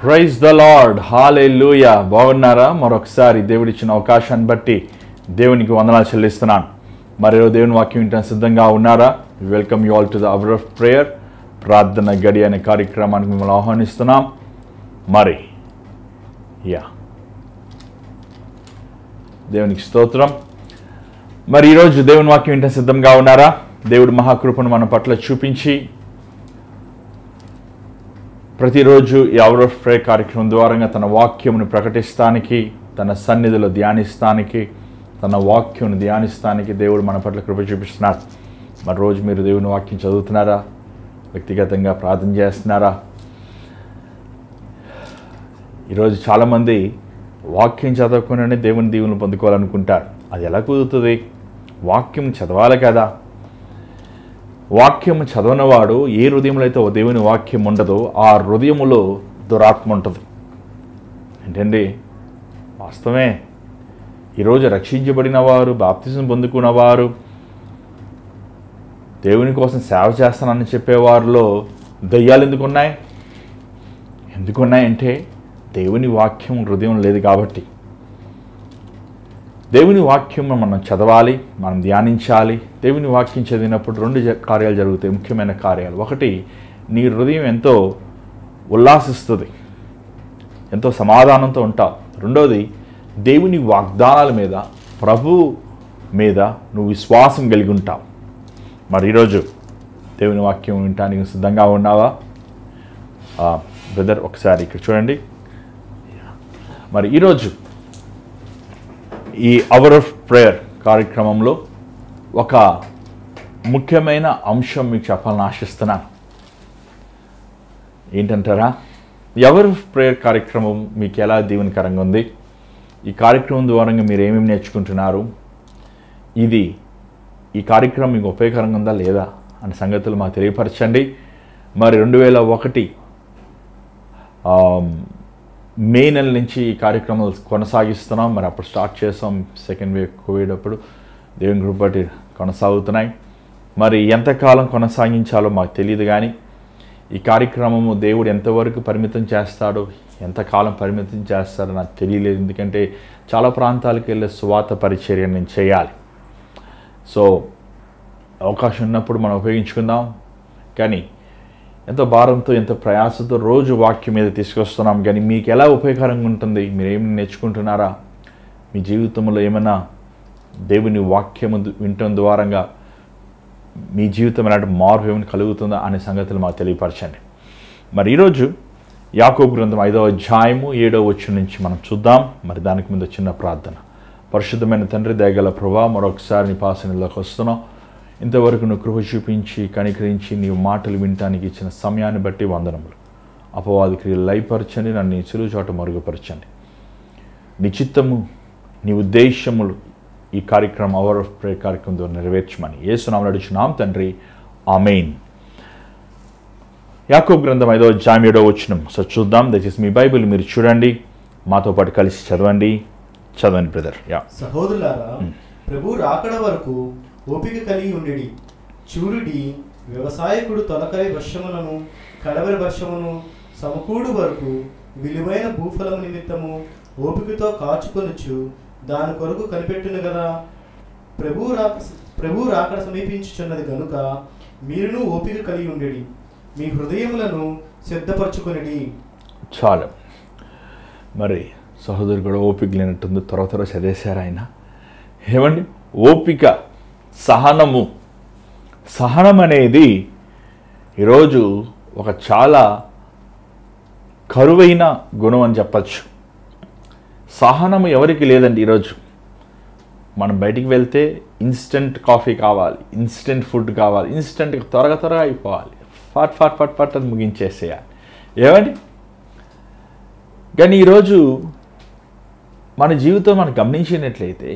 Praise the lord, హల్లెలూయా. బాగున్నారా? మరొకసారి దేవుడిచ్చిన అవకాశాన్ని బట్టి దేవునికి వందనాలు చెల్లిస్తున్నాను. మరో దేవుని వాక్యం వింటానికి సిద్ధంగా ఉన్నారా? Welcome you all to the hour of prayer, ప్రార్థన గడి అనే కార్యక్రమానికి మిమ్మల్ని ఆహ్వానిస్తున్నాం. మరి దేవునికి స్తోత్రం. మరి ఈరోజు దేవుని వాక్యం వింటానికి సిద్ధంగా ఉన్నారా? దేవుడు మహాకృపను మన పట్ల చూపించి ప్రతిరోజు ఈ అవర్ ఆఫ్ ప్రేయర్ కార్యక్రమం ద్వారా తన వాక్యమును ప్రకటిస్తానికి, తన సన్నిధిలో ధ్యానిస్తానికి, తన వాక్యమును ధ్యానిస్తానికి దేవుడు మన పట్ల కృప చూపిస్తున్నారు. మరి రోజు మీరు దేవుని వాక్యం చదువుతున్నారా? వ్యక్తిగతంగా ప్రార్థన చేస్తున్నారా? ఈరోజు చాలామంది వాక్యం చదవకుండానే దేవుని దీవెనలు పొందుకోవాలనుకుంటారు. అది ఎలా కుదురుతుంది? వాక్యం చదవాలి కదా. వాక్యం చదవనివాడు ఏ హృదయంలో అయితే దేవుని వాక్యం ఉండదో ఆ హృదయములో దురాత్మ ఉంటుంది. ఏంటండి, వాస్తవమే. ఈరోజు రక్షించబడిన వారు, బాప్తిజం పొందుకున్నవారు, దేవుని కోసం సేవ చేస్తానని చెప్పేవారిలో దయ్యాలు ఎందుకున్నాయి? ఎందుకున్నాయంటే దేవుని వాక్యం హృదయం లేదు కాబట్టి. దేవుని వాక్యం మనం చదవాలి, మనం ధ్యానించాలి. దేవుని వాక్యం చదివినప్పుడు రెండు కార్యాలు జరుగుతాయి, ముఖ్యమైన కార్యాలు. ఒకటి, నీ హృదయం ఎంతో ఉల్లాసిస్తుంది, ఎంతో సమాధానంతో ఉంటావు. రెండోది, దేవుని వాగ్దానాల మీద, ప్రభు మీద నువ్వు విశ్వాసం కలిగి ఉంటావు. మరి ఈరోజు దేవుని వాక్యం వినటానికి సిద్ధంగా ఉన్నావా? బ్రదర్ ఒకసారి ఇక్కడ చూడండి. మరి ఈరోజు ఈ అవర్ ఆఫ్ ప్రేయర్ కార్యక్రమంలో ఒక ముఖ్యమైన అంశం మీకు చెప్పాలని ఆశిస్తున్నాను. ఏంటంటారా? ఈ అవర్ ఆఫ్ ప్రేయర్ కార్యక్రమం మీకు ఎలా దీవెనకరంగా ఉంది? ఈ కార్యక్రమం ద్వారా మీరు ఏమేమి నేర్చుకుంటున్నారు? ఈ కార్యక్రమం మీకు ఉపయోగకరంగా ఉందా లేదా అనే సంగతులు మాకు తెలియపరచండి. మరి 2001 మే నెల నుంచి ఈ కార్యక్రమాలు కొనసాగిస్తున్నాం. మరి అప్పుడు స్టార్ట్ చేసాం, సెకండ్ వేవ్ కోవిడ్ అప్పుడు. దేవుని కృప బట్టి కొనసాగుతున్నాయి. మరి ఎంతకాలం కొనసాగించాలో మాకు తెలియదు, కానీ ఈ కార్యక్రమము దేవుడు ఎంతవరకు పరిమితం చేస్తాడో, ఎంతకాలం పరిమితం చేస్తాడో నాకు తెలియలేదు. ఎందుకంటే చాలా ప్రాంతాలకు వెళ్ళే సువార్త పరిచర్య నేను చేయాలి. సో అవకాశం ఉన్నప్పుడు మనం ఉపయోగించుకుందాం. కానీ ఎంతో భారంతో, ఎంతో ప్రయాసంతో రోజు వాక్యం మీద తీసుకొస్తున్నాం. కానీ మీకు ఎలా ఉపయోగకరంగా ఉంటుంది? మీరు ఏమైనా నేర్చుకుంటున్నారా? మీ జీవితంలో ఏమైనా దేవుని వాక్యము వినటం ద్వారా మీ జీవితం ఎలాంటి మార్పు ఏమైనా కలుగుతుందా అనే సంగతులు మాకు తెలియపరచండి. మరి ఈరోజు యాకోబు గ్రంథం 5వ అధ్యాయము 7వ వచనం నుంచి మనం చూద్దాం. మరి దానికి ముందు చిన్న ప్రార్థన. పరిశుద్ధమైన తండ్రి, దయగల ప్రభువా, మరొకసారి నీ పాసనలోకి వస్తున్నాం. ఇంతవరకు నువ్వు కృప చూపించి, కనికరించి, నీ మాటలు వినటానికి ఇచ్చిన సమయాన్ని బట్టి వందనములు. అపవాది క్రియలు లయపరచండి, నన్ను నీ సులువు చోట మరుగుపరచండి. నీ చిత్తము, నీ ఉద్దేశములు ఈ కార్యక్రమం అవర్ ఆఫ్ ప్రేయర్ కార్యక్రమం ద్వారా నెరవేర్చమని యేసునామములో అడుగుచున్నాం తండ్రి, ఆమేన్. యాకోబు గ్రంథం 5వ అధ్యాయం 7వ వచనం సో చూద్దాం. దయచేసి మీ బైబిల్ మీరు చూడండి, మాతో పాటు కలిసి చదవండి బ్రదర్. సహోదరులారా, ప్రభు రాకడ వరకు ఓపిక కలిగి ఉండేది. చూడుడి, వ్యవసాయకుడు తొలకరి వర్షములను, కడవరి వర్షమును సమకూడు వరకు విలువైన భూఫలము నిమిత్తము ఓపికతో కాచుకొనుచు దాని కొరకు కనిపెట్టును కదా. ప్రభు రాకడ సమీపించుచున్నది కనుక మీరును ఓపిక కలిగి ఉండేది, మీ హృదయములను సిద్ధపరచుకొనిడి. చాలు. మరి సహోదరు కూడా ఓపిక లేనట్టుంది, త్వర చదివేశారు ఆయన. ఏమండి, ఓపిక, సహనం అనేది ఈరోజు ఒక చాలా కరువైన గుణం అని చెప్పచ్చు. సహనము ఎవరికి లేదండి. ఈరోజు మనం బయటికి వెళ్తే ఇన్స్టెంట్ కాఫీ కావాలి, ఇన్స్టెంట్ ఫుడ్ కావాలి, ఇన్స్టెంట్గా త్వరగా అయిపోవాలి, ఫట్ అని ముగించేసేయాలి. ఏమండి, కానీ ఈరోజు మన జీవితం మనం గమనించినట్లయితే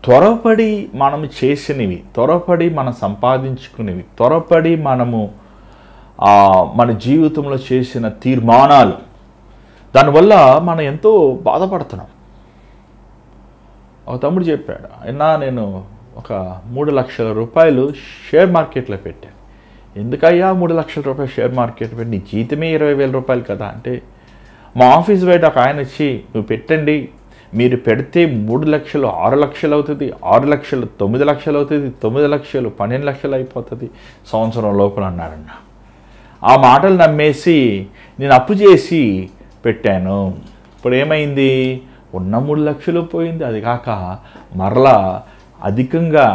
త్వరపడి మనము చేసినవి, త్వరపడి మనం సంపాదించుకునేవి, త్వరపడి మనము మన జీవితంలో చేసిన తీర్మానాలు, దానివల్ల మనం ఎంతో బాధపడుతున్నాం. ఒక తమ్ముడు చెప్పాడు, అయినా నేను ఒక 3 లక్షల రూపాయలు షేర్ మార్కెట్లో పెట్టాను, ఎందుకయ్యా 3 లక్షల రూపాయలు షేర్ మార్కెట్ పెట్టి, నీ జీతమే 20,000 రూపాయలు కదా అంటే, మా ఆఫీస్ బయట ఒక ఆయన వచ్చి, నువ్వు పెట్టండి, మీరు పెడితే 3 లక్షలు 6 లక్షలు అవుతుంది, 6 లక్షలు 9 లక్షలు అవుతుంది, 9 లక్షలు 12 లక్షలు అయిపోతుంది సంవత్సరం లోపల అన్నారన్న. ఆ మాటలు నమ్మేసి నేను అప్పు చేసి పెట్టాను. ఇప్పుడు ఏమైంది? ఉన్న 3 లక్షలు పోయింది. అది కాక మరలా అధికంగా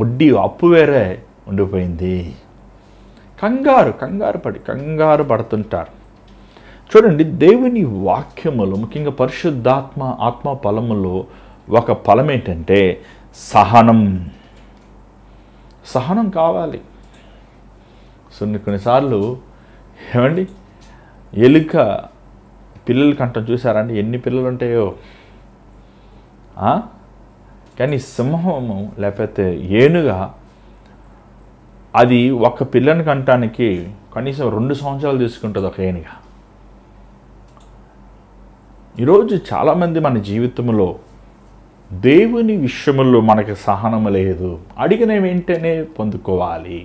వడ్డీ అప్పు వేరే ఉండిపోయింది. కంగారు పడుతుంటారు. చూడండి, దేవుని వాక్యములు, ముఖ్యంగా పరిశుద్ధాత్మ ఆత్మ ఫలములో ఒక ఫలం ఏంటంటే సహనం కావాలి. కొన్నిసార్లు ఏమండి, ఎలుక పిల్లలు కంటం చూసారంటే ఎన్ని పిల్లలు ఉంటాయో, కానీ సింహము లేకపోతే ఏనుగా అది ఒక పిల్లని కంటానికి కనీసం 2 సంవత్సరాలు తీసుకుంటుంది ఒక ఏనుగ. ఈరోజు చాలామంది మన జీవితంలో దేవుని విషయంలో మనకి సహనం లేదు. అడిగిన వెంటనే పొందుకోవాలి,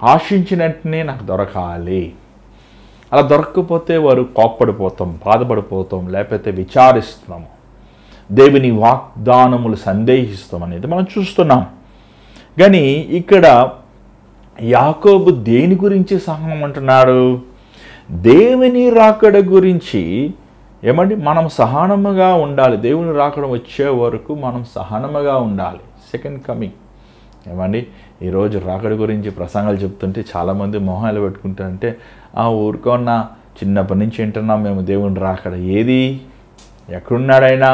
ఆశించిన వెంటనే నాకు దొరకాలి. అలా దొరకకపోతే వారు కోప్పడిపోతాం, బాధపడిపోతాం, లేకపోతే విచారిస్తున్నాము, దేవుని వాగ్దానములు సందేహిస్తాం అనేది మనం చూస్తున్నాం. కానీ ఇక్కడ యాకోబు దేని గురించి సహనం అంటున్నాడు? దేవుని రాకడ గురించి. ఏమండి, మనం సహనముగా ఉండాలి. దేవుని రాకడ వచ్చే వరకు మనం సహనముగా ఉండాలి. Second coming. ఏమండి, ఈరోజు రాకడ గురించి ప్రసంగాలు చెప్తుంటే చాలామంది మొహాలు పెట్టుకుంటారంటే, ఊరుకున్న చిన్నప్పటి నుంచి వింటున్నాం మేము దేవుని రాకడ. ఏది? ఎక్కడున్నాడైనా?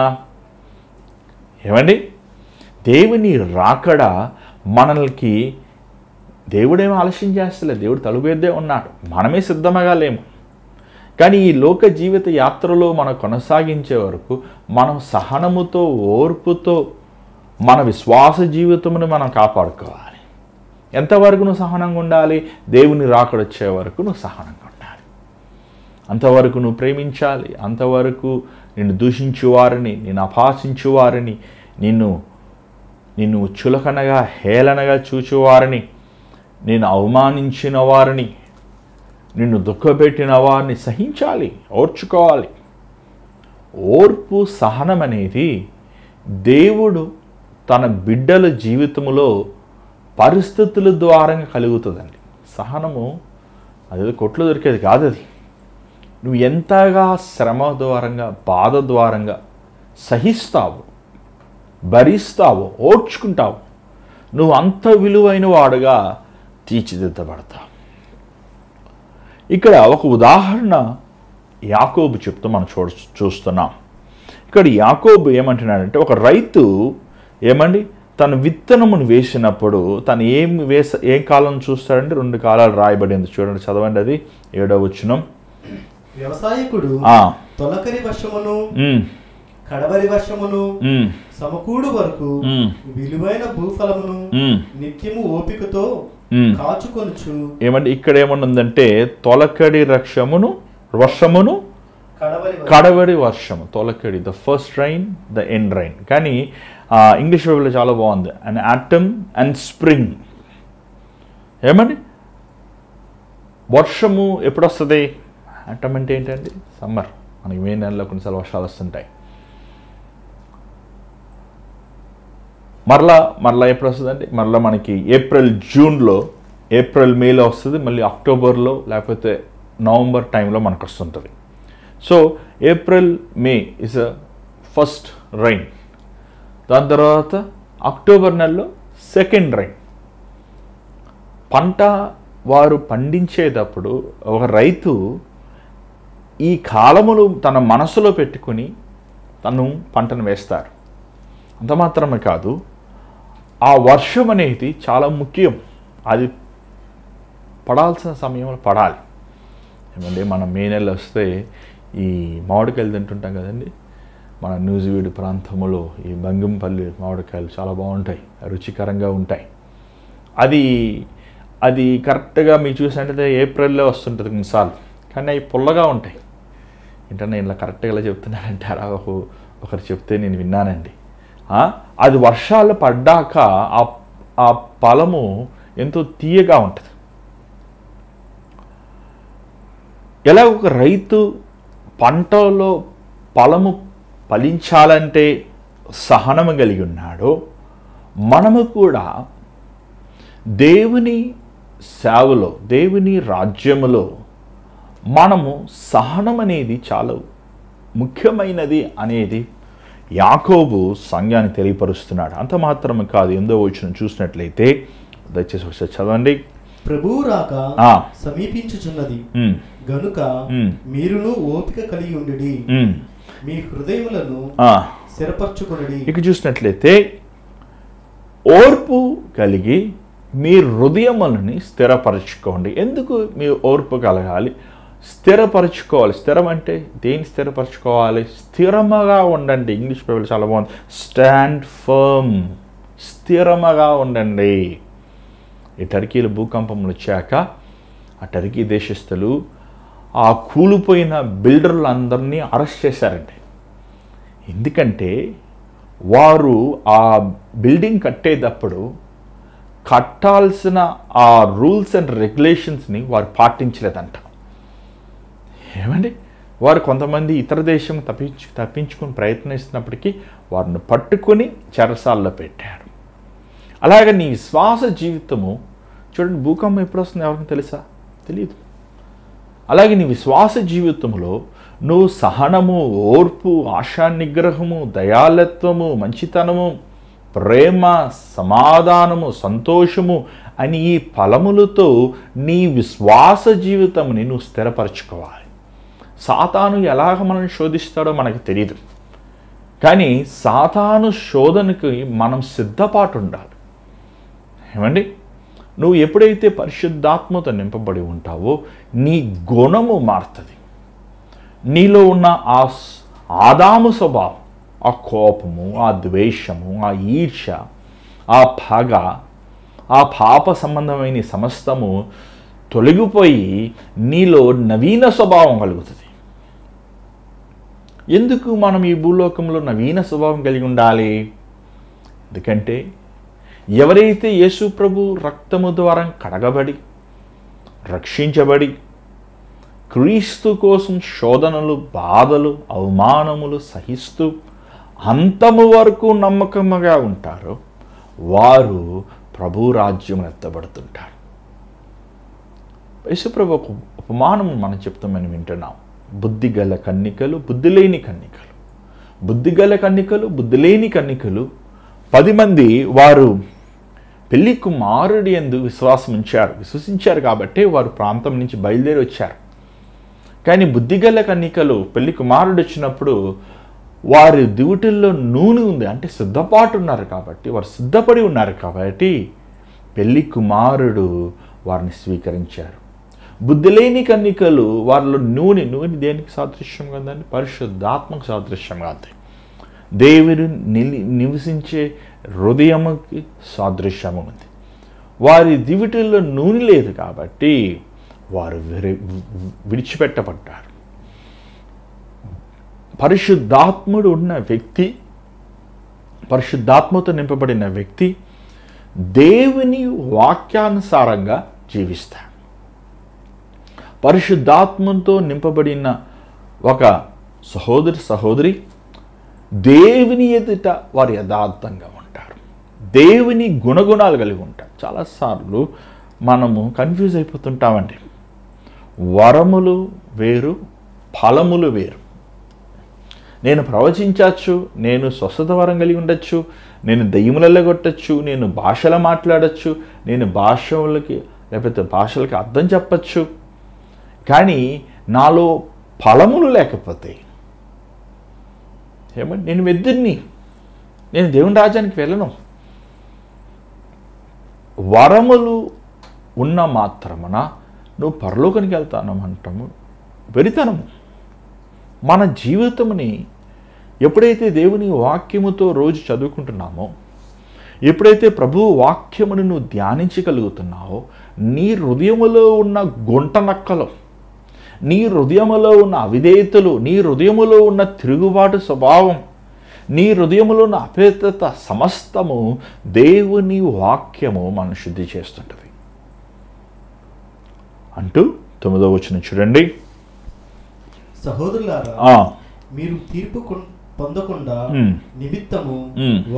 ఏమండి, దేవుని రాకడ మనల్కి దేవుడేమో ఆలస్యం చేస్తలే, దేవుడు తలుపేద్దే ఉన్నాడు, మనమే సిద్ధమగా లేము. కానీ ఈ లోక జీవిత యాత్రలో మనం కొనసాగించే వరకు మనం సహనముతో, ఓర్పుతో మన విశ్వాస జీవితమును మనం కాపాడుకోవాలి. ఎంతవరకు నువ్వు సహనంగా ఉండాలి? దేవుని రాకడ వచ్చే వరకు నువ్వు సహనంగా ఉండాలి. అంతవరకు నువ్వు ప్రేమించాలి. అంతవరకు నిన్ను దూషించువారిని, నిన్ను అపహాసించువారిని, నిన్ను చులకనగా హేళనగా చూచువారిని, నిన్ను అవమానించిన వారిని, నిన్ను దుఃఖపెట్టిన వారిని సహించాలి, ఓర్చుకోవాలి. ఓర్పు, సహనం అనేది దేవుడు తన బిడ్డల జీవితంలో పరిస్థితుల ద్వారా కలుగుతుందండి. సహనము అది కొట్లు దొరికేది కాదు. అది నువ్వు ఎంతగా శ్రమ ద్వారంగా, బాధ ద్వారంగా సహిస్తావు, భరిస్తావు, ఓర్చుకుంటావు, నువ్వు అంత విలువైన వాడుగా తీర్చిదిద్దబడతావు. ఇక్కడ ఒక ఉదాహరణ యాకోబు చెప్తూ మనం చూస్తున్నాం. ఇక్కడ యాకోబు ఏమంటున్నాడంటే, ఒక రైతు ఏమండి తన విత్తనమును వేసినప్పుడు తను ఏ కాలం చూస్తాడంటే 2 కాలాలు రాయబడింది. చూడండి, చదవండి, అది 7వ వచనం. వ్యవసాయకుడు తొలకరి వర్షమును కడవరి వర్షమును సమకూడు వరకు విలువైన భూఫలమును నిత్యము ఓపికతో కాచుకొనుచు. ఏమంటే ఇక్కడ ఏమనుందంటే తొలకడి వర్షమును కడవరి వర్షము. తొలకడి, the first rain, the end rain. కానీ ఇంగ్లీష్ బైబిల్లో చాలా బాగుంది, అండ్ ఆటమ్ అండ్ స్ప్రింగ్. ఏమండి వర్షము ఎప్పుడు వస్తుంది? ఆటమ్ అంటే ఏంటండి? సమ్మర్. మనకి మే నెలలో కొన్నిసార్లు వర్షాలు వస్తుంటాయి. మరలా ఎప్పుడు వస్తుందండి? మరలా మనకి ఏప్రిల్ మేలో వస్తుంది, మళ్ళీ అక్టోబర్లో లేకపోతే నవంబర్ టైంలో మనకు వస్తుంటుంది. So April May is a first rain. దాని తర్వాత అక్టోబర్ నెలలో సెకండ్ రైన్. పంట వారు పండించేటప్పుడు ఒక రైతు ఈ కాలములు తన మనసులో పెట్టుకుని తను పంటను వేస్తారు. అంత మాత్రమే కాదు, ఆ వర్షం అనేది చాలా ముఖ్యం. అది పడాల్సిన సమయంలో పడాలి. ఏమంటే మనం మే నెలలో వస్తే ఈ మామిడికాయలు తింటుంటాం కదండి. మన న్యూజివీడు ప్రాంతంలో ఈ బంగంపల్లి మామిడికాయలు చాలా బాగుంటాయి, రుచికరంగా ఉంటాయి. అది కరెక్ట్గా మీరు చూసినట్టయితే ఏప్రిల్లో వస్తుంటుంది కొన్నిసార్లు, కానీ అవి పుల్లగా ఉంటాయి. ఏంటన్నా ఇలా కరెక్ట్గా ఇలా చెప్తున్నారంటారా? ఒకరు చెప్తే నేను విన్నానండి. అది వర్షాలు పడ్డాక ఆ ఫలము ఎంతో తీయగా ఉంటుంది. ఎలా ఒక రైతు పంటలో ఫలము ఫలించాలంటే సహనము కలిగి ఉన్నాడో, మనము కూడా దేవుని సేవలో, దేవుని రాజ్యములో మనము సహనం అనేది చాలా ముఖ్యమైనది అనేది యాకోబు సంఘాన్ని తెలియపరుస్తున్నాడు. అంత మాత్రమే కాదు, 8వ వచనం చూసినట్లయితే దయచేసి ఒకసారి చదవండి. ప్రభువు రాక సమీపించుచున్నది గనుక మీరును ఓపిక కలిగి ఉండుడి, మీ హృదయములను స్థిరపరచుకొనుడి. ఇక చూసినట్లయితే ఓర్పు కలిగి మీ హృదయములని స్థిరపరచుకోండి. ఎందుకు మీ ఓర్పు కలగాలి? స్థిరపరచుకోవాలి. స్థిరం అంటే దేన్ని స్థిరపరచుకోవాలి? స్థిరముగా ఉండండి. ఇంగ్లీష్ బైబిల్ చాలా బాగుంది, స్టాండ్ ఫర్మ్. స్థిరముగా ఉండండి. ఈ టర్కీలో భూకంపంలో వచ్చాక ఆ టర్కీ దేశస్తులు ఆ కూలిపోయిన బిల్డర్లందరినీ అరెస్ట్ చేశారండి. ఎందుకంటే వారు ఆ బిల్డింగ్ కట్టేటప్పుడు కట్టాల్సిన ఆ రూల్స్ అండ్ రెగ్యులేషన్స్ని వారు పాటించలేదంట. ఏమండి, వారు కొంతమంది ఇతర దేశం తప్పించుకుని ప్రయత్నిస్తున్నప్పటికీ వారిని పట్టుకొని చెరసాల్లో పెట్టారు. అలాగే నీ విశ్వాస జీవితము చూడండి, భూకంపం ఎప్పుడు వస్తుంది ఎవరికి తెలుసా? తెలియదు. అలాగే నీ విశ్వాస జీవితంలో నువ్వు సహనము, ఓర్పు, ఆశా నిగ్రహము, దయాళత్వము, మంచితనము, ప్రేమ, సమాధానము, సంతోషము అని ఈ ఫలములతో నీ విశ్వాస జీవితంని నువ్వు స్థిరపరచుకోవాలి. సాతాను ఎలాగ మనల్ని శోధిస్తాడో మనకు తెలియదు, కానీ సాతాను శోధనకి మనం సిద్ధపాటు ఉండాలి. ఏమండి, నువ్వు ఎప్పుడైతే పరిశుద్ధాత్మతో నింపబడి ఉంటావో నీ గుణము మారుతుంది. నీలో ఉన్న ఆ ఆదాము స్వభావం, ఆ కోపము, ఆ ద్వేషము, ఆ ఈర్ష్య, ఆ పగ, ఆ పాప సంబంధమైన సమస్తము తొలగిపోయి నీలో నవీన స్వభావం కలుగుతుంది. ఎందుకు మనం ఈ భూలోకంలో నవీన స్వభావం కలిగి ఉండాలి? ఎందుకంటే ఎవరైతే యేసు ప్రభు రక్తము ద్వారా కడగబడి రక్షించబడి క్రీస్తు కోసం శోధనలు, బాధలు, అవమానములు సహిస్తూ అంతము వరకు నమ్మకముగా ఉంటారో వారు ప్రభు రాజ్యం ఎత్తబడుతుంటారు. యేసుప్రభు ఒక ఉపమానం మనం చెప్తామని వింటున్నాం. బుద్ధిగల కన్నికలు, బుద్ధిలేని కన్నికలు. బుద్ధిగల కన్నికలు, బుద్ధిలేని కన్నికలు 10 మంది వారు పెళ్లి కుమారుడి యందు విశ్వసించారు కాబట్టి వారు ప్రాంతం నుంచి బయలుదేరి వచ్చారు. కానీ బుద్ధిగల కన్నికలు పెళ్లి కుమారుడు వచ్చినప్పుడు వారి దివిటిల్లో నూనె ఉంది, అంటే సిద్ధపాటు ఉన్నారు కాబట్టి, వారు సిద్ధపడి ఉన్నారు కాబట్టి పెళ్లి కుమారుడు వారిని స్వీకరించారు. బుద్ధిలేని కన్నికలు వారిలో నూనె దేనికి సాదృశ్యం కదండి? పరిశుద్ధాత్మకు సాదృశ్యంగా ఉంది. దేవుడు నివసించే హృదయముకి సాదృశ్యము ఉంది. వారి దివిటిల్లో నూనె లేదు కాబట్టి వారు విడిచిపెట్టబడ్డారు. పరిశుద్ధాత్ముడు ఉన్న వ్యక్తి, పరిశుద్ధాత్మతో నింపబడిన వ్యక్తి దేవుని వాక్యానుసారంగా జీవిస్తాడు. పరిశుద్ధాత్మతో నింపబడిన ఒక సహోదరి దేవుని ఎదుట వారు యథార్థంగా ఉంటారు. దేవుని గుణగుణాలు కలిగి ఉంటారు. చాలాసార్లు మనము కన్ఫ్యూజ్ అయిపోతుంటామండి. వరములు వేరు, ఫలములు వేరు. నేను ప్రవచించవచ్చు, నేను స్వస్థత వరం కలిగి ఉండొచ్చు, నేను దయ్యములలో కొట్టచ్చు, నేను భాషలో మాట్లాడచ్చు, నేను భాషలకి అర్థం చెప్పచ్చు. కానీ నాలో ఫలములు లేకపోతే ఏమంటే నేను వెద్దుని, నేను దేవుని రాజ్యానికి వెళ్ళను. వరములు ఉన్న మాత్రమున నువ్వు పరలోకానికి వెళ్తానమంటాము వెరితనము. మన జీవితముని ఎప్పుడైతే దేవుని వాక్యముతో రోజు చదువుకుంటున్నామో, ఎప్పుడైతే ప్రభువు వాక్యమును నువ్వు ధ్యానించగలుగుతున్నావో, నీ హృదయములో ఉన్న గుంట నక్కలు, నీ హృదయములో ఉన్న అవిధేయతలు, నీ హృదయములో ఉన్న తిరుగుబాటు స్వభావం, నీ హృదయములో ఉన్న అపేక్షత సమస్తము దేవుని వాక్యము మనం శుద్ధి చేస్తుంటుంది అంటూ 9వ వచనం చూడండి. సహోదరులారా, మీరు తీర్పు పొందకుండా నిమిత్తము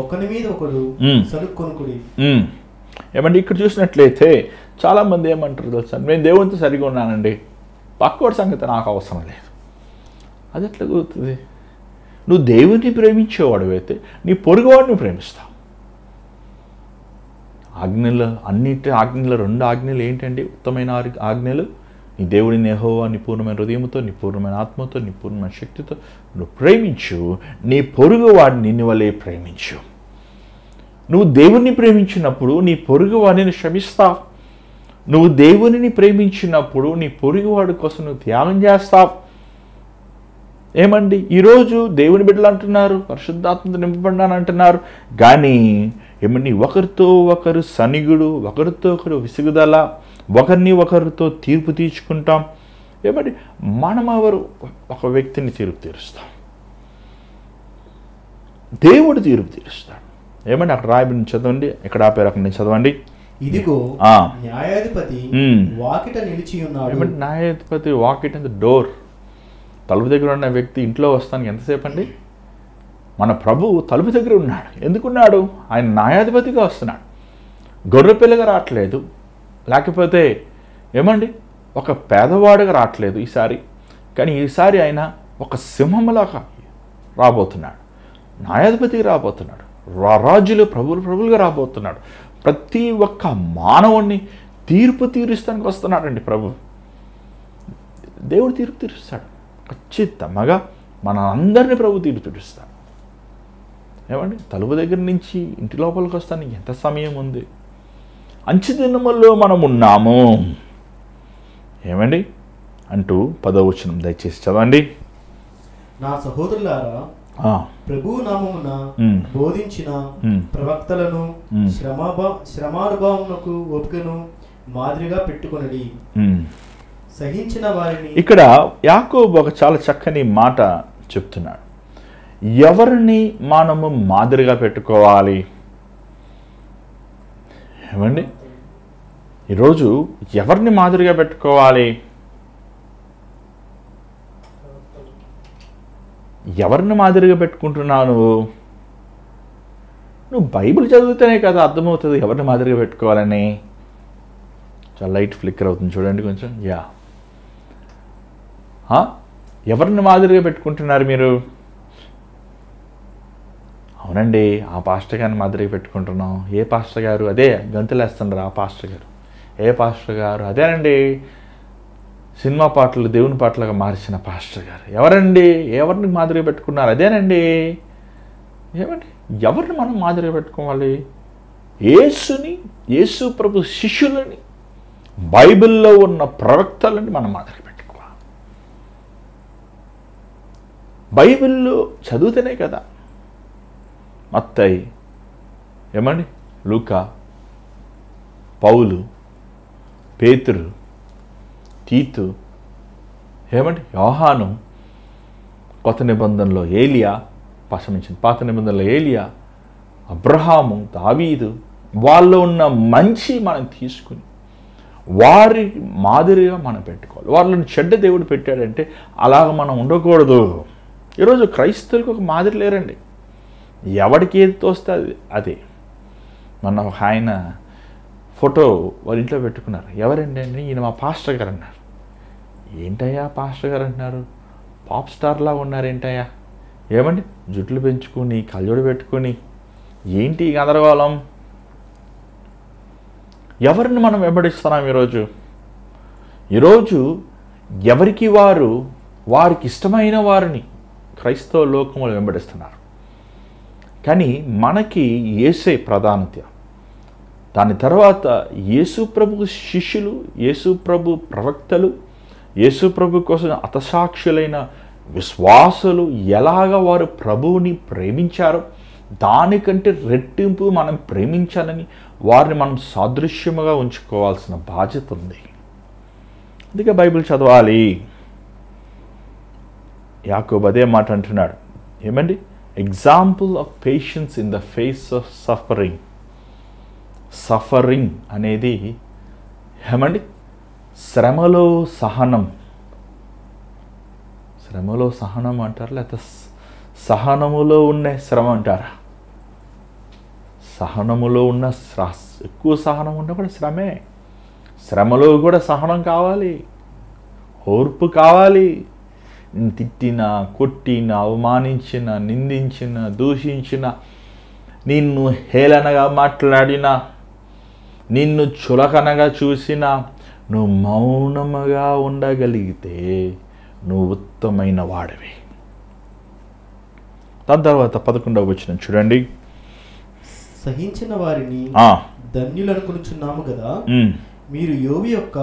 ఒకరి మీద ఒకడు సలుక్కొనుకుడి. ఏమండి, ఇక్కడ చూసినట్లయితే చాలా మంది ఏమంటారు తెలుసా, నేను దేవునితో సరిగా ఉన్నానండి, పక్కోడి సంగతి నాకు అవసరం లేదు. అది ఎట్లా కుదురుతుంది? నువ్వు దేవుని ప్రేమించేవాడు అయితే నీ పొరుగువాడిని ప్రేమిస్తావు. ఆజ్ఞలు ఆజ్ఞలు 2 ఆజ్ఞలు ఏంటండి? ఉత్తమైన ఆజ్ఞలు, నీ దేవుడిని యెహోవా నీ పూర్ణమైన హృదయంతో, నీ పూర్ణమైన ఆత్మతో, నీ పూర్ణమైన శక్తితో నువ్వు ప్రేమించు, నీ పొరుగువాడిని నిన్ను వలె ప్రేమించు. నువ్వు దేవుణ్ణి ప్రేమించినప్పుడు నీ పొరుగువాడిని క్షమిస్తావు. నువ్వు దేవునిని ప్రేమించినప్పుడు నీ పొరుగువాడి కోసం నువ్వు త్యాగం చేస్తావు. ఏమండి, ఈరోజు దేవుని బిడ్డలు అంటున్నారు, పరిశుద్ధాత్మతో నింపబడ్డాను అంటున్నారు, కానీ ఏమండి ఒకరితో ఒకరు సనిగుడు, ఒకరితో ఒకరు విసుగుదల, ఒకరిని ఒకరితో తీర్పు తీర్చుకుంటాం. ఏమండి, మనం ఎవరు ఒక వ్యక్తిని తీర్పు తీరుస్తాం, దేవుడు తీర్పు తీరుస్తాడు. ఏమండి, అక్కడ రాయబడిన చదవండి, ఎక్కడ ఆపారు అక్కడ నుంచి చదవండి. ఇదిగో న్యాయాధిపతి వాకిట నిలిచి ఉన్నాడు. ఏమంటే న్యాయాధిపతి వాకిట్ అండ్ డోర్, తలుపు దగ్గర ఉన్న వ్యక్తి ఇంట్లో వస్తానికి ఎంతసేపు అండి? మన ప్రభువు తలుపు దగ్గర ఉన్నాడు. ఎందుకున్నాడు? ఆయన న్యాయాధిపతిగా వస్తున్నాడు, గొర్రె పిల్లగా రావట్లేదు, లేకపోతే ఏమండి ఒక పేదవాడుగా రావట్లేదు ఈసారి, కానీ ఈసారి ఆయన ఒక సింహంలాగా రాబోతున్నాడు, న్యాయాధిపతిగా రాబోతున్నాడు, రాజులు ప్రభులుగా రాబోతున్నాడు. ప్రతి ఒక్క మానవుణ్ణి తీర్పు తీరుస్తానికి వస్తున్నాడండి ప్రభు. దేవుడు తీర్పు తీరుస్తాడు ఖచ్చితంగా, మన అందరినీ ప్రభు తీర్పు తీరుస్తాడు. ఏమండి, తలుపు దగ్గర నుంచి ఇంటి లోపలికి వస్తానికి ఎంత సమయం ఉంది? అంచె దినముల్లో మనం ఉన్నాము. ఏమండి అంటూ 10వ వచనం దయచేసి చదవండి. నా సహోదరులారా, ప్రభువు నామమున బోధించిన ప్రవక్తలను శ్రమానుభవమునకు ఓపికను మాదిరిగా పెట్టుకొనడి. సహించిన వారిని. ఇక్కడ యాకోబు ఒక చాలా చక్కని మాట చెప్తున్నాడు. ఎవరిని మనము మాదిరిగా పెట్టుకోవాలి? ఏమండి, ఈరోజు ఎవరిని మాదిరిగా పెట్టుకోవాలి? ఎవరిని మాదిరిగా పెట్టుకుంటున్నావు? నువ్వు బైబిల్ చదివితేనే కదా అర్థమవుతుంది ఎవరిని మాదిరిగా పెట్టుకోవాలని. చాలా లైట్ ఫ్లిక్కర్ అవుతుంది చూడండి కొంచెం. ఎవరిని మాదిరిగా పెట్టుకుంటున్నారు మీరు? అవునండి, ఆ పాస్టర్ గారిని మాదిరిగా పెట్టుకుంటున్నాం. ఏ పాస్టర్ గారు? అదే గంతులేస్తున్నారు ఆ పాస్టర్ గారు. ఏ పాస్టర్ గారు? అదేనండి సినిమా పాటలు దేవుని పాటలుగా మార్చిన పాస్టర్ గారు. ఎవరండి? ఎవరిని మాదిరిగా పెట్టుకున్నారు? అదేనండి. ఏమండి, ఎవరిని మనం మాదిరిగా పెట్టుకోవాలి? యేసు ప్రభు శిష్యులని, బైబిల్లో ఉన్న ప్రవక్తలని మనం మాదిరిగా పెట్టుకోవాలి. బైబిల్లో చదివితేనే కదా మత్తయి, ఏమండి లూకా, పౌలు, పేతురు, తీతు, ఏమండి యోహాను, కొత్త నిబంధనలో ఏలియా, పాత నిబంధనలో ఏలియా, అబ్రహాము, దావీదు, వాళ్ళు ఉన్న మంచి మనం తీసుకుని వారి మాదిరిగా మనం పెట్టుకోవాలి. వాళ్ళని చెడ్డ దేవుడు పెట్టాడంటే అలాగ మనం ఉండకూడదు. ఈరోజు క్రైస్తవులకు ఒక మాదిరి లేరండి. ఎవడికి ఏది తోస్తే అదే. మొన్న ఒక ఆయన ఫోటో వాళ్ళ ఇంట్లో పెట్టుకున్నారు. ఎవరండి అండి? ఈయన మా పాస్టర్ గారు అన్నారు. ఏంటయ్యా పాస్టర్ గారు అంటున్నారు? పాప్ స్టార్లా ఉన్నారు ఏంటయ్యా? ఏమండి జుట్లు పెంచుకొని కళ్ళజోడు పెట్టుకొని ఏంటి గందరగోళం? ఎవరిని మనం వెంబడిస్తున్నాం ఈరోజు ఎవరికి వారికి ఇష్టమైన వారిని క్రైస్తవ లోకములు వెంబడిస్తున్నారు. కానీ మనకి యేసే ప్రాధాన్యత. దాని తర్వాత యేసు ప్రభు శిష్యులు, యేసు ప్రభు ప్రవక్తలు, యేసు ప్రభు కోసం హతసాక్షులైన విశ్వాసులు ఎలాగ వారు ప్రభువుని ప్రేమించారో దానికంటే రెట్టింపు మనం ప్రేమించాలని వారిని మనం సాదృశ్యముగా ఉంచుకోవాల్సిన బాధ్యత ఉంది. అందుకే బైబిల్ చదవాలి. యాకోబు అదే మాట అంటున్నాడు. ఏమండి? Example of patience in the face of suffering. Suffering అనేది ఏమండి? శ్రమలో సహనం. శ్రమలో సహనం అంటారా, లేకపోతే సహనములో ఉన్న శ్రమ అంటారా? సహనములో ఉన్న ఎక్కువ సహనం ఉన్నా కూడా శ్రమే. శ్రమలో కూడా సహనం కావాలి, ఓర్పు కావాలి. తిట్టినా, కొట్టినా, అవమానించిన, నిందించిన, దూషించిన, నిన్ను హేళనగా మాట్లాడినా, నిన్ను చులకనగా చూసినా నువ్వు మౌనముగా ఉండగలిగితే నువ్వు ఉత్తమైన వాడివి. దాని తర్వాత 11వ వచనం చూడండి. సహించిన వారిని ధన్యులు అనుకునుచున్నాము కదా, మీరు యోబు యొక్క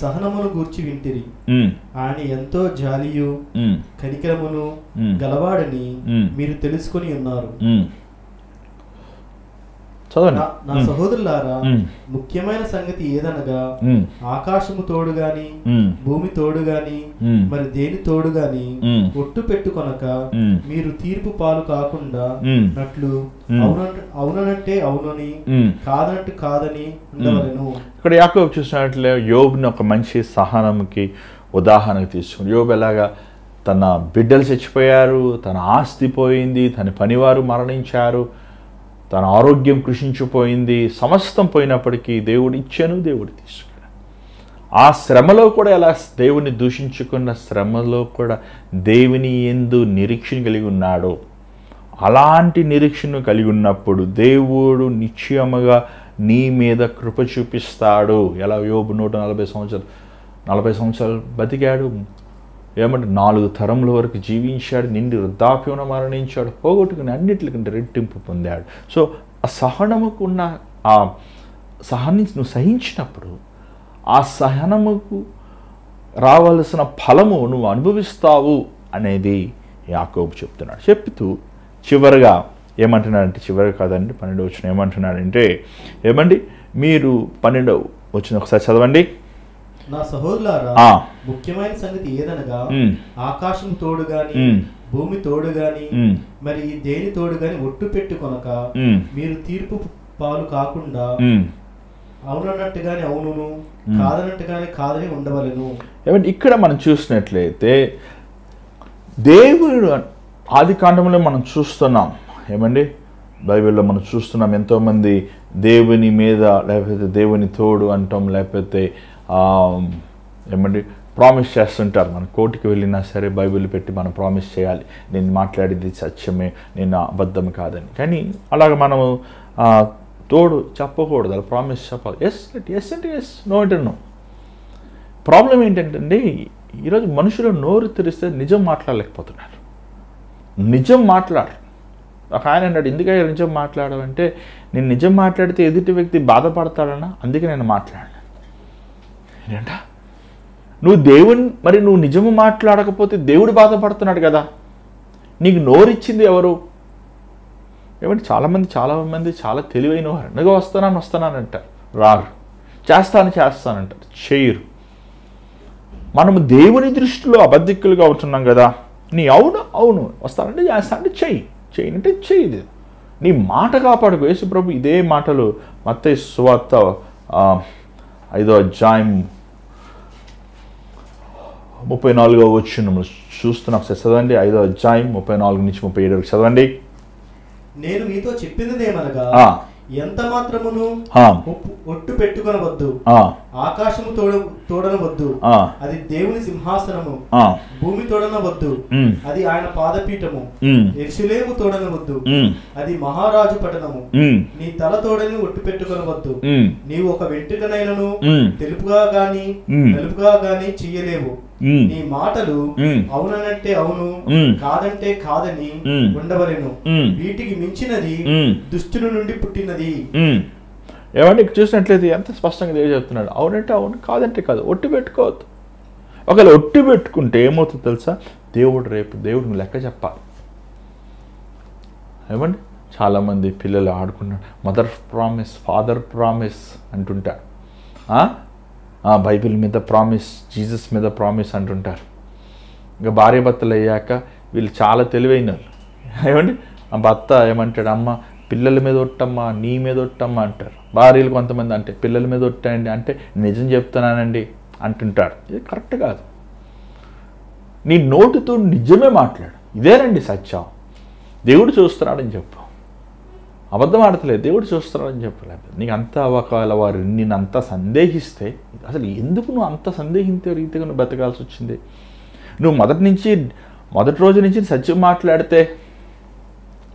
సహనమును గూర్చి వింటిరి. ఆయన ఎంతో జాలియు కనికరమును గలవాడని మీరు తెలుసుకొని ఉన్నారు. నా సహోదరులారా, ముఖ్యమైన సంగతి ఏదనగా ఆకాశము తోడు గాని భూమి తోడు గాని మరి దేని తోడు గాని ఒట్టు పెట్టుకొనక మీరు తీర్పు పాలు కాకుండా నట్లు అవునంటే అవునని కాదంటే కాదని ఉండవలెను. ఇక్కడ యాకోబు చూసినట్లే యోబుని ఒక మంచి సహనంకి ఉదాహరణకు తీసుకుని, యోబు ఎలాగా తన బిడ్డలు చచ్చిపోయారు, తన ఆస్తి పోయింది, తన పనివారు మరణించారు, తన ఆరోగ్యం కృషించిపోయింది, సమస్తం పోయినప్పటికీ దేవుడు ఇచ్చాను, దేవుడు తీసుకున్నాడు. ఆ శ్రమలో కూడా ఎలా దేవుని దూషించుకున్న శ్రమలో కూడా దేవుని యందు నిరీక్షణ కలిగి ఉన్నాడు. అలాంటి నిరీక్షణ కలిగి ఉన్నప్పుడు దేవుడు నిశ్చయముగా నీ మీద కృప చూపిస్తాడు. ఎలా యోబు 140 సంవత్సరాలు బతికాడు, ఏమంటే 4 తరముల వరకు జీవించాడు, నిండి వృద్ధాప్యంలో మరణించాడు, పోగొట్టుకుని అన్నింటికంటే రెట్టింపు పొందాడు. సో ఆ సహనముకు ఉన్న ఆ నువ్వు సహించినప్పుడు ఆ సహనముకు రావలసిన ఫలము నువ్వు అనుభవిస్తావు అనేది యాకోబు చెప్తున్నాడు. చెప్తూ చివరిగా ఏమంటున్నాడంటే, చివరి కాదండి 12వ వచనం ఏమంటున్నాడంటే, ఏమండి మీరు 12వ వచనం ఒకసారి చదవండి. నా సహోదరులారా, ముఖ్యమైన సంగతి ఏదనగా ఆకాశం తోడు గాని భూమి తోడు గాని మరి దేని తోడు గాని ఒట్టు పెట్టుకొనక మీరు తీర్పు పాలు కాకుండా అవునన్నట్టుగానే అవునును కాదన్నట్టుగానే కాదని ఉండవలెను. ఏమంటే ఇక్కడ మనం చూసినట్లయితే దేవుడు ఆది కాండంలో మనం చూస్తున్నాం, ఏమండి బైబిల్లో మనం చూస్తున్నాం ఎంతోమంది దేవుని మీద లేకపోతే దేవుని తోడు అంటాం, లేకపోతే ఏమంటే ప్రామిస్ చేస్తుంటారు. మన కోర్టుకి వెళ్ళినా సరే బైబిల్ పెట్టి మనం ప్రామిస్ చేయాలి, నేను మాట్లాడేది సత్యమే, నేను అబద్ధం కాదని. కానీ అలాగ మనము తోడు చెప్పకూడదు, అలా ప్రామిస్ చెప్పాలి. ఎస్ అంటే ఎస్, నో అంటే నో. ప్రాబ్లం ఏంటంటే ఈరోజు మనుషులు నోరు తెరిస్తే నిజం మాట్లాడలేకపోతున్నారు. నిజం మాట్లాడు. ఒక ఆయన అన్నాడు, ఎందుకయ్యా నిజం మాట్లాడమంటే, నేను నిజం మాట్లాడితే ఎదుటి వ్యక్తి బాధపడతాడన్నా, అందుకే నేను మాట్లాడాను. ఏంటంట నువ్వు నిజము మాట్లాడకపోతే దేవుడు బాధపడుతున్నాడు కదా, నీకు నోరిచ్చింది ఎవరు? ఏమంటే చాలామంది చాలా తెలివైన వారు, నువ్వు వస్తానంటారు, రారు. చేస్తానంటారు, చేయరు. మనము దేవుని దృష్టిలో అబద్ధికులుగా అవుతున్నాం కదా. నీ అవును వస్తానంటే చేస్తానంటే చేయనంటే చెయ్యి. నీ మాట కాపాడుకో. యేసు ప్రభు ఇదే మాటలు మత్తయి సువార్త 5వ అధ్యాయం 34వ వచనం చూస్తున్నాం. చదవండి, 5వ అధ్యాయం 34 నుంచి 37 చదవండి. నేను మీతో చెప్పిందేమనగా, ఎంత మాత్రమును ఒట్టు పెట్టుకొనవద్దు, ఆకాశము తోడనవద్దు, అది దేవుని సింహాసనము, భూమి తోడనవద్దు, అది ఆయన పాదపీఠము, యెరూషలేము తోడనవద్దు, అది మహారాజు పట్టణము, నీ తల తోడని ఒట్టు పెట్టుకొనవద్దు, నీవు ఒక వెంట్రుకనైనను తెలుపుగా గాని నలుపుగా గాని చెయ్యలేవు, నీ మాటలు అవునంటే అవును కాదంటే కాదని ఉండవలెను, వీటికి మించినది దుష్టుని నుండి పుట్టినది. ఏమంటే చూసినట్లయితే ఎంత స్పష్టంగా దేవుడు చెప్తున్నాడు, అవునంటే అవును కాదంటే కాదు. ఒట్టు పెట్టుకోవద్దు. ఒకవేళ ఒట్టు పెట్టుకుంటే ఏమవుతుందో తెలుసా, దేవుడిని లెక్క చెప్పాలి. ఏమండి చాలామంది పిల్లలు ఆడుకున్నాడు, మదర్ ప్రామిస్, ఫాదర్ ప్రామిస్ అంటుంటారు, బైబిల్ మీద ప్రామిస్, జీసస్ మీద ప్రామిస్ అంటుంటారు. ఇంకా భార్య భర్తలు అయ్యాక వీళ్ళు చాలా తెలివైన వాళ్ళు. ఏమండి ఆ భర్త ఏమంటాడు, అమ్మ పిల్లల మీద ఒట్టమ్మా, నీ మీద ఒట్టమ్మా అంటారు. భార్యలు కొంతమంది అంటే పిల్లల మీద ఒట్టండి అంటే నిజం చెప్తున్నానండి అంటుంటాడు. ఇది కరెక్ట్ కాదు. నీ నోటితో నిజమే మాట్లాడు, ఇదేనండి సత్యం, దేవుడు చూస్తున్నాడని చెప్పు. అబద్ధం ఆడతలేదు, దేవుడు చూస్తున్నాడని చెప్పలేదు. నీకు అంతా ఒకవేళ వారు నేను అంతా సందేహిస్తే, అసలు ఎందుకు నువ్వు అంత సందేహించే రీతిగా నువ్వు బతకాల్సి వచ్చింది? నువ్వు మొదటి రోజు నుంచి సత్యం మాట్లాడితే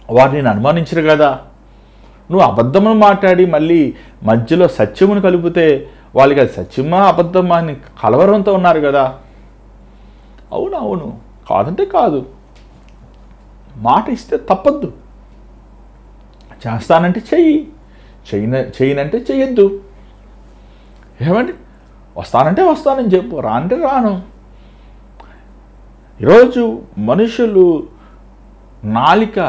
వారు నేను అనుమానించరు కదా. నువ్వు అబద్ధమును మాట్లాడి మళ్ళీ మధ్యలో సత్యమును కలిపితే వాళ్ళకి అది సత్యమా అబద్ధమా అని కలవరంతో ఉన్నారు కదా. అవును కాదంటే కాదు, మాట ఇస్తే తప్పద్దు, చేస్తానంటే చెయ్యి, చేయనంటే చెయ్యొద్దు. ఏమండి, వస్తానంటే వస్తానని చెప్పు, రానంటే రాను. ఈరోజు మనుషులు నాలిక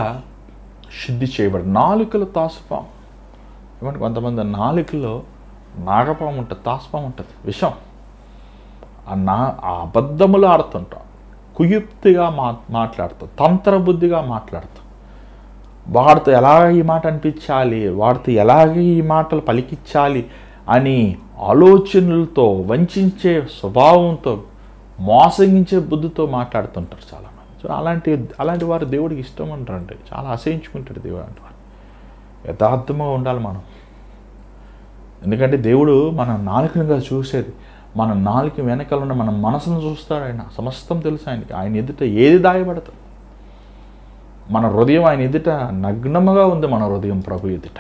శుద్ధి చేయబడి, నాలుకలో తాసుపాము. ఏమంటే కొంతమంది నాలుకలో నాగపాము ఉంటుంది, తాసుపాము ఉంటుంది, విషం. ఆ అబద్ధములు ఆడుతుంటాం, కుయుక్తిగా మాట్లాడుతాం, తంత్రబుద్ధిగా మాట్లాడతాం. వాడితో ఎలాగ ఈ మాట అనిపించాలి, వాడితో ఎలాగ ఈ మాటలు పలికించాలి అని ఆలోచనలతో, వంచే స్వభావంతో, మోసగించే బుద్ధితో మాట్లాడుతుంటారు చాలామంది. సో అలాంటి వారు దేవుడికి ఇష్టం అంటారండి, చాలా అసహించుకుంటాడు దేవుడు అంటే వారు. యథార్థంగా ఉండాలి మనం. ఎందుకంటే దేవుడు మన నాలుకనుగా చూసేది, మన నాలుక వెనకాల ఉన్న మన మనసును చూస్తాడు ఆయన. సమస్తం తెలుసు ఆయనకి. ఆయన ఎదుట ఏది దాయబడతాడు? మన హృదయం ఆయన ఎదుట నగ్నముగా ఉంది. మన హృదయం ప్రభు ఎదుట.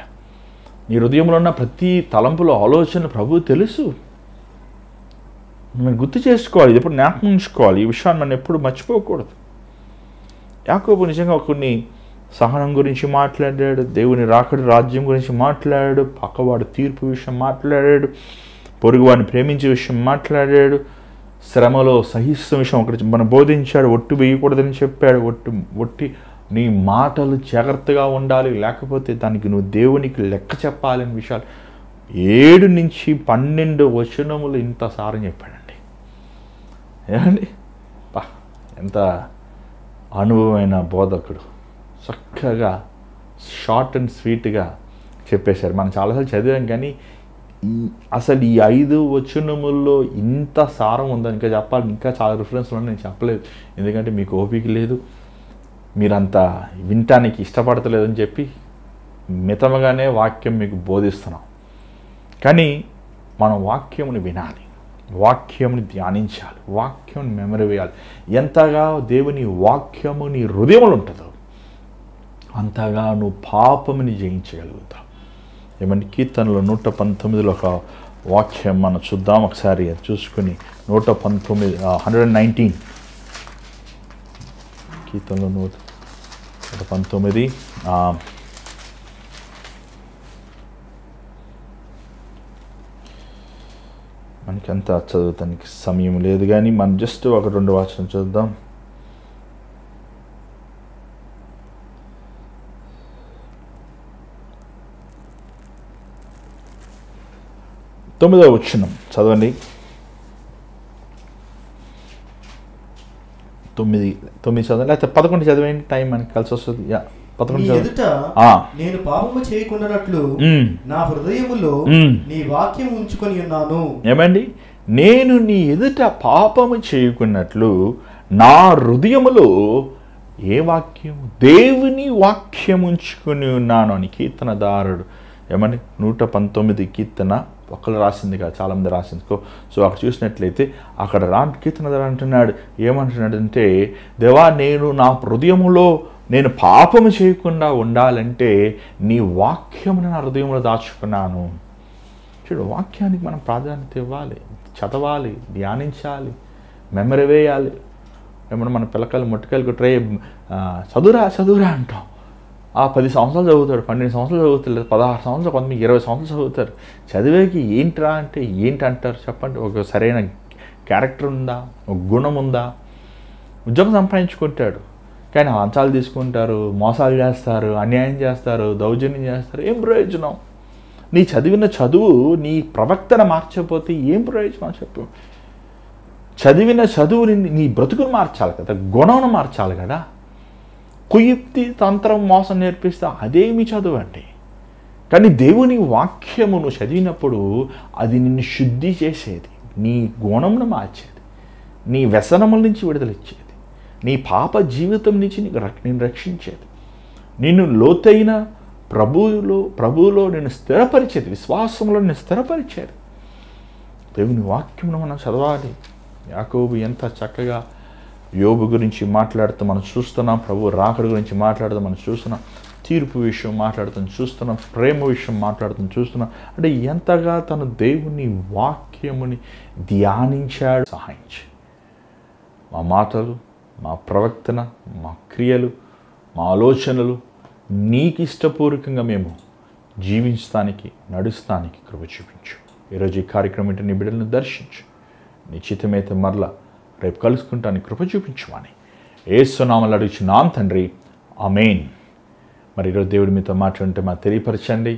నీ హృదయంలో ఉన్న ప్రతి తలంపులో ఆలోచన ప్రభు తెలుసు. మనం గుర్తు చేసుకోవాలి, ఇది ఎప్పుడు జ్ఞాపకం ఉంచుకోవాలి. ఈ విషయాన్ని మనం ఎప్పుడు మర్చిపోకూడదు. యాకోబు నిజంగా కొన్ని సహనం గురించి మాట్లాడాడు, దేవుని రాకడి రాజ్యం గురించి మాట్లాడాడు, పక్కవాడు తీర్పు విషయం మాట్లాడాడు, పొరుగువాడిని ప్రేమించే విషయం మాట్లాడాడు, శ్రమలో సహిస్తున్న విషయం ఒకటి మనం బోధించాడు, ఒట్టు వేయకూడదని చెప్పాడు. ఒట్టి నీ మాటలు జాగ్రత్తగా ఉండాలి, లేకపోతే దానికి నువ్వు దేవునికి లెక్క చెప్పాలని విషయాలు 7 నుంచి 12 వచనములు ఇంత సారం చెప్పాడండి. ఏమండి, ఎంత అనుభవమైన బోధకుడు, చక్కగా షార్ట్ అండ్ స్వీట్గా చెప్పేశారు. మనం చాలాసార్లు చదివాం, కానీ అసలు ఈ 5 వచనముల్లో ఇంత సారం ఉందని ఇంకా చెప్పాలి. ఇంకా చాలా రిఫరెన్స్లు నేను చెప్పలేదు, ఎందుకంటే మీకు ఓపిక లేదు, మీరంతా వినటానికి ఇష్టపడతలేదని చెప్పి మితముగానే వాక్యం మీకు బోధిస్తున్నాం. కానీ మనం వాక్యముని వినాలి, వాక్యముని ధ్యానించాలి, వాక్యం మెమరీ వేయాలి. ఎంతగా దేవుని వాక్యము నీ హృదయములు ఉంటుందో అంతగా నువ్వు పాపముని జయించగలుగుతావు. ఏమంటే కీర్తనలో 119లో ఒక వాక్యం మనం చూద్దాం ఒకసారి. అది చూసుకుని 119 కీర్తనలో 119 మనకి అంత చదువుతానికి సమయం లేదు, కానీ మనం జస్ట్ ఒక 2 వాక్యాలు చూద్దాం. తొమ్మిదవ వచనం చదవండి. 9 చదవండి, లేకపోతే 11 చదివేయండి, టైం మనకి కలిసి వస్తుంది. 11 ఎదుట నేను పాపము చేయకుండానట్లు నా హృదయములో నీ వాక్యం ఉంచుకొని ఉన్నాను. ఏమండి, నేను నీ ఎదుట పాపము చేయకున్నట్లు నా హృదయములో ఏ వాక్యం? దేవుని వాక్యం ఉంచుకొని ఉన్నాను అని కీర్తనదారుడు. ఏమండి, 119 కీర్తన ఒకళ్ళు రాసింది కాదు, చాలామంది రాసింది. సో అక్కడ చూసినట్లయితే అక్కడ కీర్తనదారు అంటున్నాడు, ఏమంటున్నాడంటే, దేవా నేను నా హృదయములో నేను పాపము చేయకుండా ఉండాలంటే నీ వాక్యమును నా హృదయంలో దాచుకున్నాను. చూడు, వాక్యానికి మనం ప్రాధాన్యత ఇవ్వాలి, చదవాలి, ధ్యానించాలి, మెమరీ వేయాలి. ఏమన్నా మన పిల్లకాయలు మొట్టకాయలకు చదువురా అంటాం. 10 సంవత్సరాలు చదువుతాడు, 12 సంవత్సరాలు చదువుతాడు, 16 సంవత్సరాలు, కొంతమంది 20 సంవత్సరాలు చదువుతారు. చదివేకి ఏంట్రా అంటే ఏంటంటారు చెప్పండి? ఒక సరైన క్యారెక్టర్ ఉందా, ఒక గుణం ఉందా? ఉద్యోగం సంపాదించుకుంటాడు, కానీ లంచాలు తీసుకుంటారు, మోసాలు చేస్తారు, అన్యాయం చేస్తారు, దౌర్జన్యం చేస్తారు. ఏం ప్రయోజనం? నీ చదివిన చదువు నీ ప్రవక్తన మార్చకపోతే ఏం ప్రయోజనం చెప్పు? చదివిన చదువుని నీ బ్రతుకును మార్చాలి కదా, గుణమును మార్చాలి కదా. కుయుక్తి, తంత్రం, మోసం నేర్పిస్తే అదేమి చదువు అండి. కానీ దేవుని వాక్యమును చదివినప్పుడు అది నిన్ను శుద్ధి చేసేది, నీ గుణమును మార్చేది, నీ వ్యసనముల నుంచి విడుదల ఇచ్చేది. నీ పాప జీవితం నుంచి నేను రక్షించేది, నిన్ను లోతైన ప్రభువులో నేను స్థిరపరిచేది, విశ్వాసంలో నేను స్థిరపరిచేది. దేవుని వాక్యంలో మనం చదవాలి. యాకోబు ఎంత చక్కగా యోబు గురించి మాట్లాడుతూ మనం చూస్తున్నాం, ప్రభు రాకడ గురించి మాట్లాడుతూ మనం చూస్తున్నాం, తీర్పు విషయం మాట్లాడుతూ చూస్తున్నాం, ప్రేమ విషయం మాట్లాడుతూ చూస్తున్నాం. అంటే ఎంతగా తను దేవుని వాక్యముని ధ్యానించాడు. సహాయించి మా మాటలు, మా ప్రవర్తన, మా క్రియలు, మా ఆలోచనలు నీకు ఇష్టపూర్వకంగా మేము జీవించడానికి, నడుస్తానికి కృప చూపించు. ఈరోజు ఈ కార్యక్రమం ఏంటి, నీ బిడ్డలను దర్శించు. నీ చిత్తమైతే మరలా రేపు కలుసుకుంటానికి కృప చూపించమని యేసు నామములో అడుగుచున్నాం తండ్రి, ఆమేన్. మరి ఈరోజు దేవుడి మీతో మాట్లాడుతుంటే మాకు తెలియపరచండి.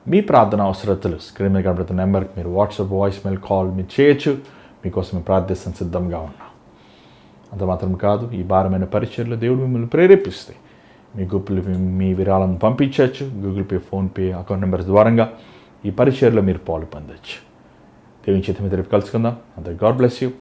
మీ ప్రార్థన అవసరతలు స్క్రీన్ మీద కనబడుతున్న నెంబర్కి మీరు వాట్సాప్, వాయిస్ మెయిల్, కాల్ మీరు చేయొచ్చు. మీకోసం మేము ప్రార్థిస్తాం, సిద్ధంగా ఉన్నాం. అంత మాత్రం కాదు, ఈ భారమైన పరిచర్లో దేవుడు మిమ్మల్ని ప్రేరేపిస్తే మీ విరాళం పంపించవచ్చు. Google pay, PhonePe account numbers ద్వారంగా ఈ పరిచర్లో మీరు పాలు పొందవచ్చు. దేవుని చేత మీద రేపు కలుసుకుందాం. అంతే. God bless you.